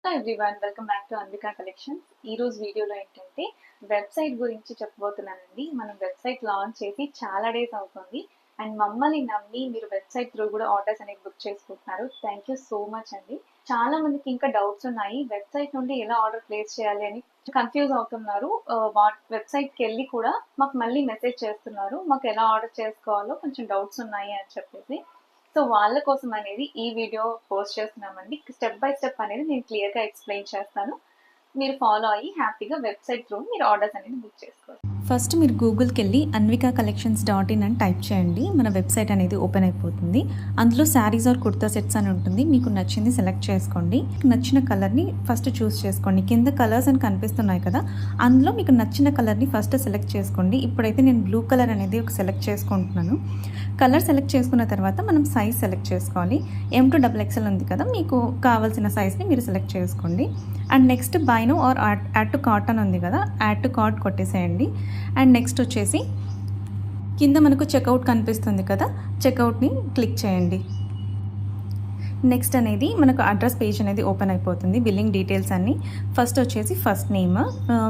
Hello everyone, welcome back to Ambika collections. ఈ రోజు వీడియోలో ఏంటంటే వెబ్సైట్ గురించి చెప్పబోతున్నానండి. మనం వెబ్సైట్ లాంచ్ చేసి చాలా డేస్ అవుతుంది అండ్ మమ్మల్ని నమ్మి మీరు వెబ్సైట్ త్రూ కూడా ఆర్డర్స్ అనేది బుక్ చేసుకుంటున్నారు. థ్యాంక్ యూ సో మచ్ అండి. చాలా మందికి ఇంకా డౌట్స్ ఉన్నాయి, వెబ్సైట్ నుండి ఎలా ఆర్డర్ ప్లేస్ చేయాలి అని కన్ఫ్యూజ్ అవుతున్నారు. వెబ్సైట్కి వెళ్ళి కూడా మాకు మళ్ళీ మెసేజ్ చేస్తున్నారు, మాకు ఎలా ఆర్డర్ చేసుకోవాలో కొంచెం డౌట్స్ ఉన్నాయి అని చెప్పేసి. సో వాళ్ళ కోసం అనేది ఈ వీడియో పోస్ట్ చేస్తున్నామండి. స్టెప్ బై స్టెప్ అనేది నేను క్లియర్గా ఎక్స్ప్లెయిన్ చేస్తాను. మీరు ఫాలో అయ్యి హ్యాపీగా వెబ్సైట్ త్రూ మీరు ఆర్డర్స్ అనేది బుక్ చేసుకోవచ్చు. ఫస్ట్ మీరు గూగుల్కి వెళ్ళి anvikacollections.in అని టైప్ చేయండి. మన వెబ్సైట్ అనేది ఓపెన్ అయిపోతుంది. అందులో శారీస్ ఆర్ కుర్తా సెట్స్ అని ఉంటుంది. మీకు నచ్చింది సెలెక్ట్ చేసుకోండి. నచ్చిన కలర్ని ఫస్ట్ చూస్ చేసుకోండి. కింద కలర్స్ అని కనిపిస్తున్నాయి కదా, అందులో మీకు నచ్చిన కలర్ని ఫస్ట్ సెలెక్ట్ చేసుకోండి. ఇప్పుడైతే నేను బ్లూ కలర్ అనేది ఒక సెలెక్ట్ చేసుకుంటున్నాను. కలర్ సెలెక్ట్ చేసుకున్న తర్వాత మనం సైజ్ సెలెక్ట్ చేసుకోవాలి. M2XXL ఉంది కదా, మీకు కావాల్సిన సైజ్ని మీరు సెలెక్ట్ చేసుకోండి. And next buy now or add to cart అని ఉంది కదా, యాడ్ టు కార్ట్ కొట్టేసేయండి. అండ్ నెక్స్ట్ వచ్చేసి కింద మనకు చెక్అవుట్ కనిపిస్తుంది కదా, చెక్అవుట్ని క్లిక్ చేయండి. నెక్స్ట్ అనేది మనకు అడ్రస్ పేజ్ అనేది ఓపెన్ అయిపోతుంది. బిల్లింగ్ డీటెయిల్స్ అన్నీ ఫస్ట్ వచ్చేసి ఫస్ట్ నేమ్,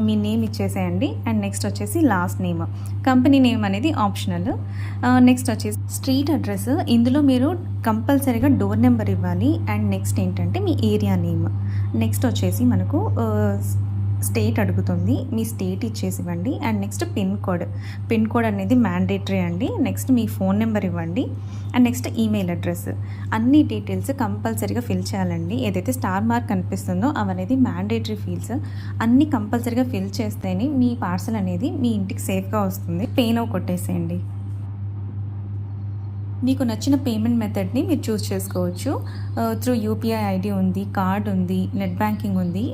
మీ నేమ్ ఇచ్చేసేయండి. అండ్ నెక్స్ట్ వచ్చేసి లాస్ట్ నేమ్, కంపెనీ నేమ్ అనేది ఆప్షనల్. నెక్స్ట్ వచ్చేసి స్ట్రీట్ అడ్రస్, ఇందులో మీరు కంపల్సరీగా డోర్ నెంబర్ ఇవ్వాలి. అండ్ నెక్స్ట్ ఏంటంటే మీ ఏరియా నేమ్. నెక్స్ట్ వచ్చేసి మనకు స్టేట్ అడుగుతుంది, మీ స్టేట్ ఇచ్చేసి ఇవ్వండి. అండ్ నెక్స్ట్ పిన్ కోడ్ అనేది మ్యాండేటరీ అండి. నెక్స్ట్ మీ ఫోన్ నెంబర్ ఇవ్వండి. And next email address. అన్ని డీటెయిల్స్ కంపల్సరీగా ఫిల్ చేయాలండి. ఏదైతే స్టార్ మార్క్ కనిపిస్తుందో అవనేది మ్యాండేటరీ ఫీల్డ్స్. అన్నీ కంపల్సరీగా ఫిల్ చేస్తేనే మీ పార్సల్ అనేది మీ ఇంటికి సేఫ్గా వస్తుంది. పే నౌ కొట్టేసేయండి. మీకు నచ్చిన పేమెంట్ మెథడ్ని మీరు చూస్ చేసుకోవచ్చు. త్రూ యూపీఐ ఐడి ఉంది, కార్డ్ ఉంది, నెట్ బ్యాంకింగ్ ఉంది.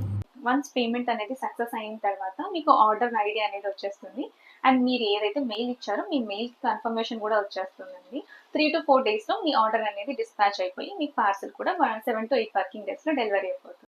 వన్స్ పేమెంట్ అనేది సక్సెస్ అయిన తర్వాత మీకు ఆర్డర్ ఐడి అనేది వచ్చేస్తుంది. అండ్ మీరు ఏదైతే మెయిల్ ఇచ్చారో మీ మెయిల్ కన్ఫర్మేషన్ కూడా వచ్చేస్తుందండి. 3 to 4 daysలో మీ ఆర్డర్ అనేది డిస్పాచ్ అయిపోయి మీ పార్సల్ కూడా 7 to 8 వర్కింగ్ డేస్లో డెలివరీ అయిపోతుంది.